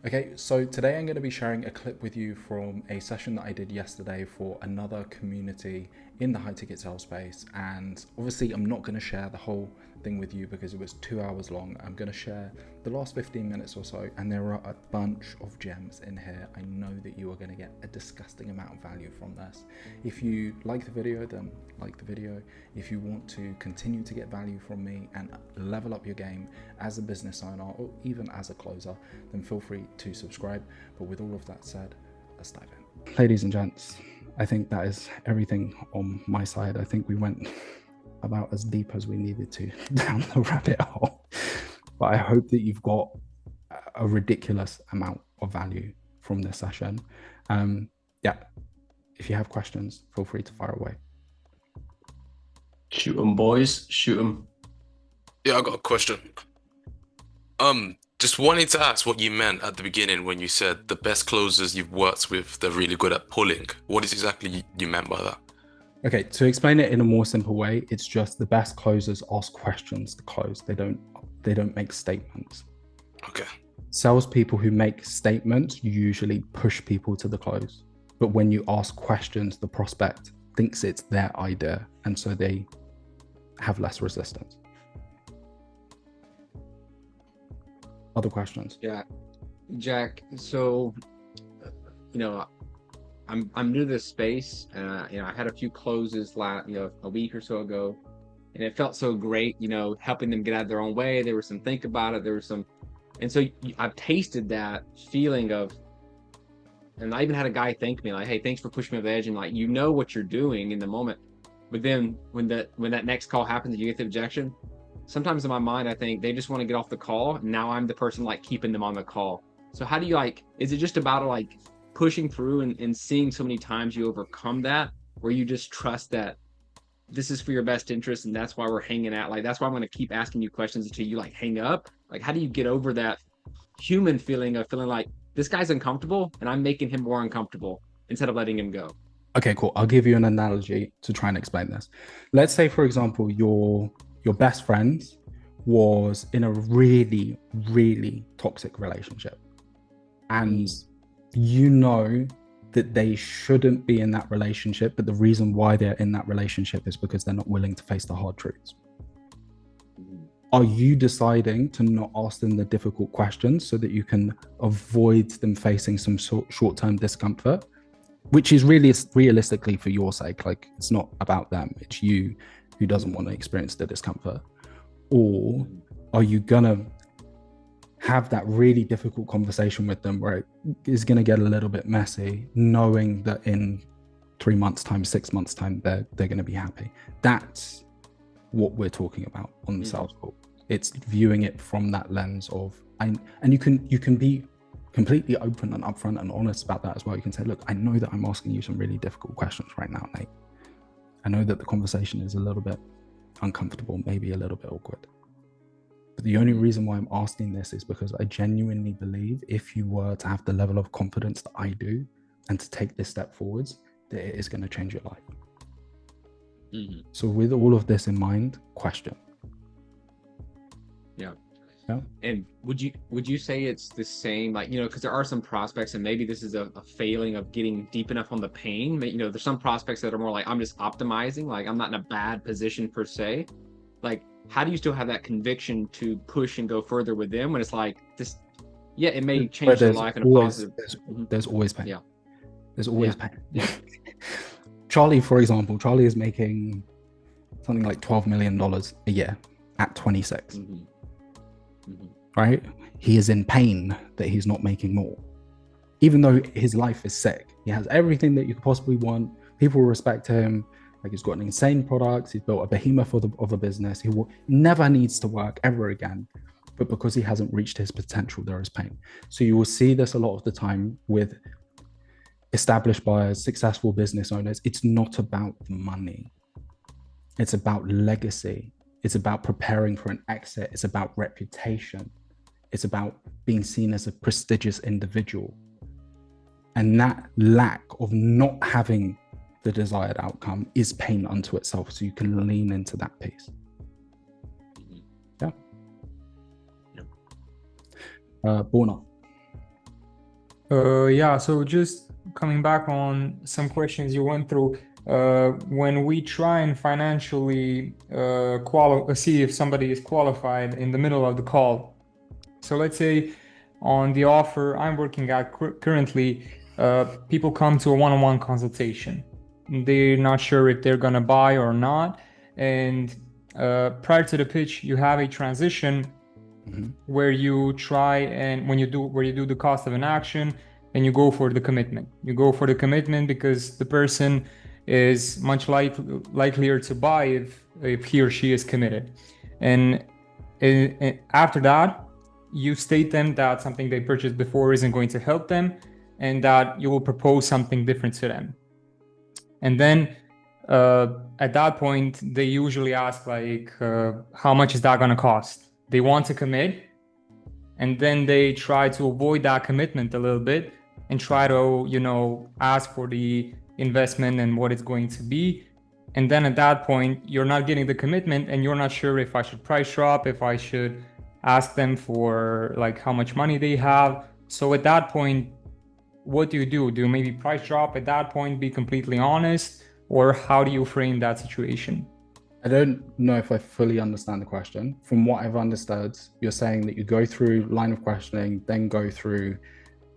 Okay, so today I'm going to be sharing a clip with you from a session that I did yesterday for another community in the high ticket sales space. And obviously, I'm not going to share the whole thing with you because it was 2 hours long. I'm going to share the last 15 minutes or so, and there are a bunch of gems in here. I know that you are going to get a disgusting amount of value from this. If you like the video, then like the video. If you want to continue to get value from me and level up your game as a business owner or even as a closer, then feel free to subscribe. But with all of that said, let's dive in. Ladies and gents, I think that is everything on my side. I think we went about as deep as we needed to down the rabbit hole. But I hope that you've got a ridiculous amount of value from this session. If you have questions, feel free to fire away. Shoot 'em, boys. Shoot 'em. Yeah, I got a question. Just wanted to ask what you meant at the beginning when you said the best closers you've worked with, they're really good at pulling. What is exactly you meant by that? Okay, to explain it in a more simple way, it's just the best closers ask questions to close. They don't make statements. Okay. Salespeople who make statements usually push people to the close. But when you ask questions, the prospect thinks it's their idea, and so they have less resistance. Other questions? Yeah, Jack. So, I'm new to this space. I had a few closes a week or so ago, and it felt so great. Helping them get out of their own way. There was some think about it. There was some, and so I've tasted that feeling of. And I even had a guy thank me like, "Hey, thanks for pushing me over the edge." And like, what you're doing in the moment, but then when that next call happens and you get the objection, sometimes in my mind I think they just want to get off the call. And now I'm the person like keeping them on the call. So how do you is it just about like pushing through and seeing so many times you overcome that, where you just trust that this is for your best interest and that's why we're hanging out? Like, that's why I'm going to keep asking you questions until you like hang up. Like, how do you get over that human feeling of feeling like this guy's uncomfortable and I'm making him more uncomfortable instead of letting him go? Okay, cool. I'll give you an analogy to try and explain this. Let's say, for example, your best friend was in a really, really toxic relationship. And you know that they shouldn't be in that relationship, but the reason why they're in that relationship is because they're not willing to face the hard truths. Are you deciding to not ask them the difficult questions so that you can avoid them facing some short-term discomfort, which is really realistically for your sake? Like, it's not about them, it's you who doesn't want to experience the discomfort? Or are you gonna have that really difficult conversation with them where it is going to get a little bit messy, knowing that in 3 months time, 6 months time, they're going to be happy? That's what we're talking about on the sales call. It's viewing it from that lens of, and you can be completely open and upfront and honest about that as well. You can say, look, I know that I'm asking you some really difficult questions right now, Nate. I know that the conversation is a little bit uncomfortable, maybe a little bit awkward. But the only reason why I'm asking this is because I genuinely believe if you were to have the level of confidence that I do and to take this step forwards, that it is going to change your life. So with all of this in mind, question. Yeah. And would you say it's the same, because there are some prospects, and maybe this is a failing of getting deep enough on the pain. There's some prospects that are more like, I'm just optimizing, like I'm not in a bad position per se. Like, how do you still have that conviction to push and go further with them when it's like this? Yeah, it may change their life in a positive. There's always pain. Yeah. There's always pain. Yeah. Charlie, for example, Charlie is making something like $12 million a year at 26. Right? He is in pain that he's not making more. Even though his life is sick, he has everything that you could possibly want. People respect him. Like, he's got an insane product. He's built a behemoth of a business. He never needs to work ever again. But because he hasn't reached his potential, there is pain. So you will see this a lot of the time with established buyers, successful business owners. It's not about the money. It's about legacy. It's about preparing for an exit. It's about reputation. It's about being seen as a prestigious individual. And that lack of not having the desired outcome is pain unto itself. So you can lean into that piece. Yeah. Borna, Yeah, so just coming back on some questions you went through, when we try and financially see if somebody is qualified in the middle of the call. So let's say on the offer I'm working at currently, people come to a one-on-one consultation. They're not sure if they're gonna buy or not, and prior to the pitch, you have a transition where you try and where you do the cost of an action and you go for the commitment. You go for the commitment because the person is much likelier to buy if he or she is committed. And after that, you state them that something they purchased before isn't going to help them and that you will propose something different to them. And then at that point, they usually ask like, how much is that going to cost? They want to commit, and then they try to avoid that commitment a little bit and try to, ask for the investment and what it's going to be. And then at that point, you're not getting the commitment and you're not sure if I should price drop, if I should ask them for like how much money they have. So at that point, what do? Do you maybe price drop at that point, be completely honest, or how do you frame that situation? I don't know if I fully understand the question. From what I've understood, you're saying that you go through line of questioning, then go through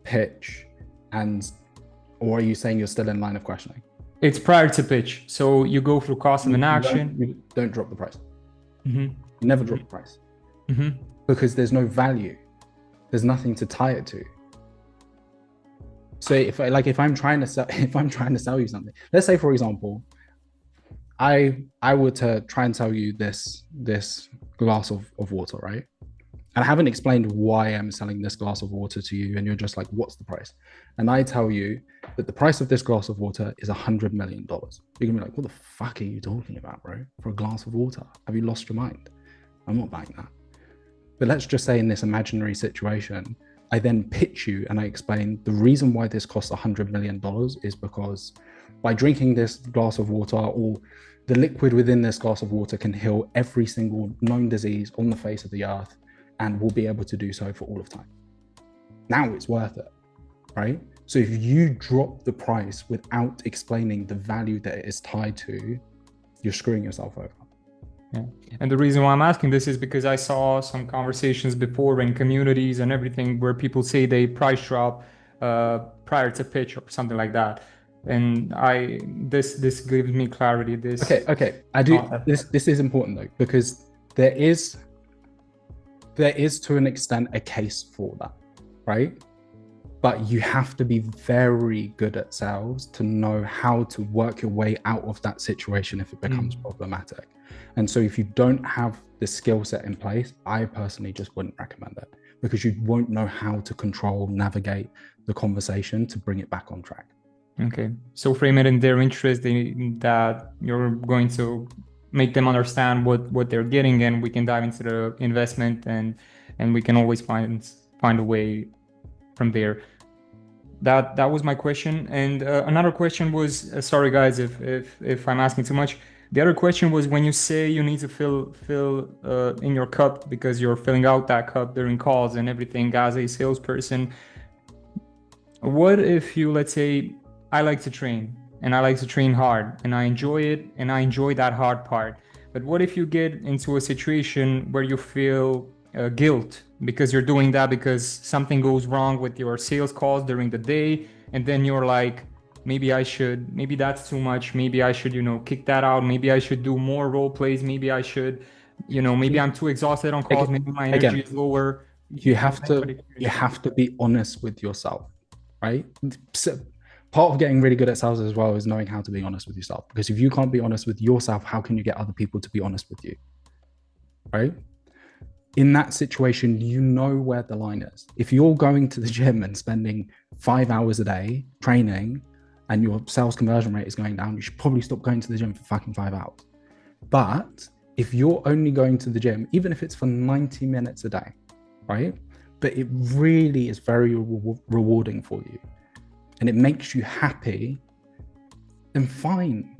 pitch, or are you saying you're still in line of questioning? It's prior to pitch. So you go through cost of an action. You don't drop the price. Mm-hmm. Never drop the price. Mm-hmm. Because there's no value. There's nothing to tie it to. So if I'm trying to sell you something, let's say for example, I were to try and sell you this glass of water, right? And I haven't explained why I'm selling this glass of water to you, and you're just like, what's the price? And I tell you that the price of this glass of water is $100 million. You're gonna be like, what the fuck are you talking about, bro? For a glass of water? Have you lost your mind? I'm not buying that. But let's just say in this imaginary situation, I then pitch you and I explain the reason why this costs $100 million is because by drinking this glass of water, or the liquid within this glass of water can heal every single known disease on the face of the earth, and will be able to do so for all of time. Now it's worth it, right? So if you drop the price without explaining the value that it is tied to, you're screwing yourself over. Yeah. And the reason why I'm asking this is because I saw some conversations before in communities and everything where people say they price drop prior to pitch or something like that. And this gives me clarity. Okay. I do. This is important though, because there is to an extent a case for that, right? But you have to be very good at sales to know how to work your way out of that situation if it becomes problematic. And so if you don't have the skill set in place, I personally just wouldn't recommend it, because you won't know how to navigate the conversation to bring it back on track. Okay. So frame it in their interest, that you're going to make them understand what they're getting, and we can dive into the investment and we can always find a way from there. That was my question. And another question was, sorry guys if I'm asking too much. The other question was, when you say you need to fill in your cup because you're filling out that cup during calls and everything as a salesperson, what if you, let's say, I like to train and I like to train hard and I enjoy it and I enjoy that hard part. But what if you get into a situation where you feel guilt because you're doing that because something goes wrong with your sales calls during the day, and then you're like, maybe that's too much, maybe I should kick that out, maybe I should do more role plays, maybe I should maybe I'm too exhausted on calls, maybe my energy is lower. You have to be honest with yourself, right? So part of getting really good at sales as well is knowing how to be honest with yourself, because if you can't be honest with yourself, how can you get other people to be honest with you, right? In that situation, you know where the line is. If you're going to the gym and spending 5 hours a day training and your sales conversion rate is going down, you should probably stop going to the gym for fucking 5 hours. But if you're only going to the gym, even if it's for 90 minutes a day, right? But it really is very rewarding for you and it makes you happy, then fine.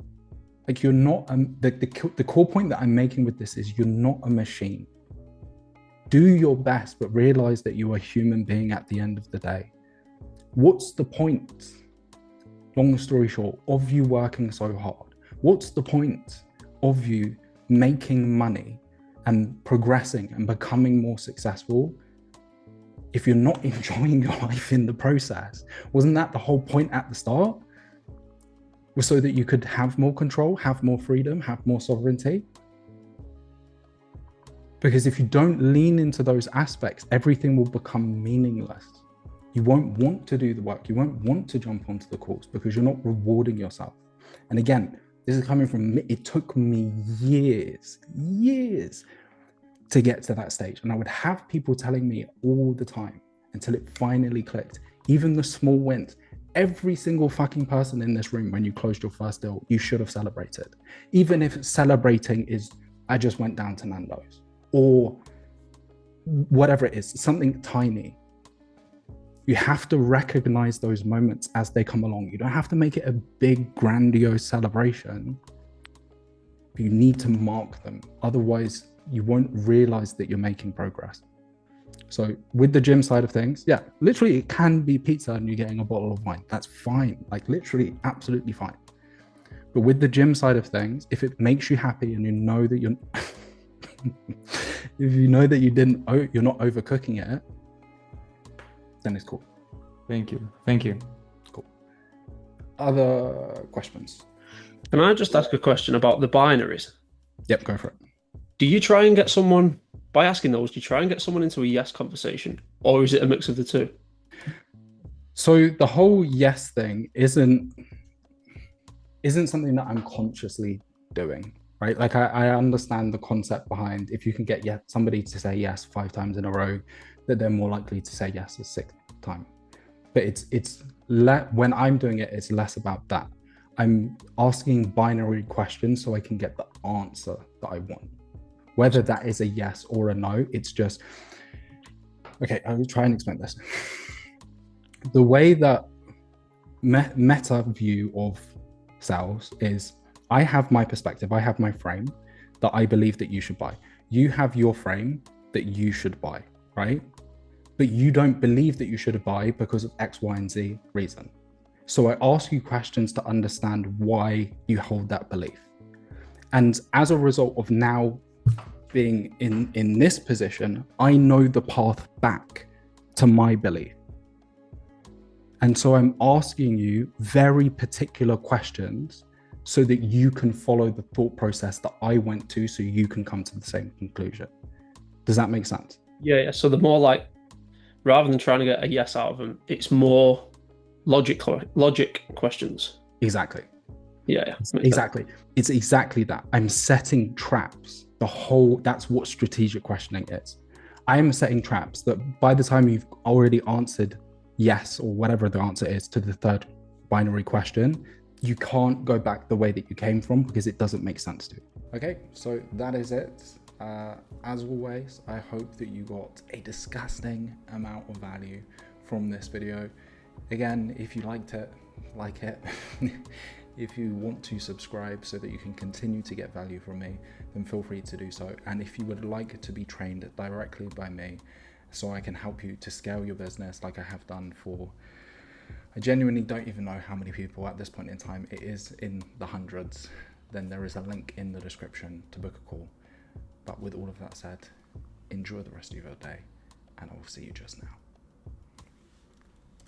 Like, you're not, the core point that I'm making with this is you're not a machine. Do your best, but realize that you are a human being at the end of the day. What's the point, long story short, of you working so hard? What's the point of you making money and progressing and becoming more successful if you're not enjoying your life in the process? Wasn't that the whole point at the start? Was so that you could have more control, have more freedom, have more sovereignty? Because if you don't lean into those aspects, everything will become meaningless. You won't want to do the work. You won't want to jump onto the course because you're not rewarding yourself. And again, this is coming from me. It took me years to get to that stage. And I would have people telling me all the time until it finally clicked. Even the small wins. Every single fucking person in this room, when you closed your first deal, you should have celebrated. Even if celebrating is, I just went down to Nando's, or whatever it is, something tiny. You have to recognize those moments as they come along. You don't have to make it a big, grandiose celebration. But you need to mark them. Otherwise, you won't realize that you're making progress. So with the gym side of things, yeah, literally it can be pizza and you're getting a bottle of wine. That's fine. Like literally absolutely fine. But with the gym side of things, if it makes you happy and you know that you're, if you know that you're not overcooking it, then it's cool. Thank you. Thank you. Cool. Other questions? Can I just ask a question about the binaries? Yep, go for it. Do you try and get someone, by asking those, do you try and get someone into a yes conversation? Or is it a mix of the two? So the whole yes thing isn't something that I'm consciously doing, right? Like I understand the concept behind if you can get somebody to say yes 5 times in a row, that they're more likely to say yes the 6th time. But when I'm doing it, it's less about that. I'm asking binary questions so I can get the answer that I want. Whether that is a yes or a no, it's just, okay, I will try and explain this. The way that meta view of sales is, I have my perspective, I have my frame that I believe that you should buy. You have your frame that you should buy, right? But you don't believe that you should buy because of X, Y, and Z reason. So I ask you questions to understand why you hold that belief. And as a result of now being in this position, I know the path back to my belief. And so I'm asking you very particular questions so that you can follow the thought process that I went to, so you can come to the same conclusion. Does that make sense? Yeah. So the more like, rather than trying to get a yes out of them, it's more logic questions. Exactly. Yeah. Exactly. It's exactly that. I'm setting traps. That's what strategic questioning is. I am setting traps that by the time you've already answered yes, or whatever the answer is to the third binary question, you can't go back the way that you came from because it doesn't make sense to you. Okay, so that is it. As always, I hope that you got a disgusting amount of value from this video. Again, if you liked it, like it. If you want to subscribe so that you can continue to get value from me, then feel free to do so. And if you would like to be trained directly by me so I can help you to scale your business like I have done for, I genuinely don't even know how many people at this point in time, it is in the hundreds, then there is a link in the description to book a call. But with all of that said, enjoy the rest of your day, and I will see you just now.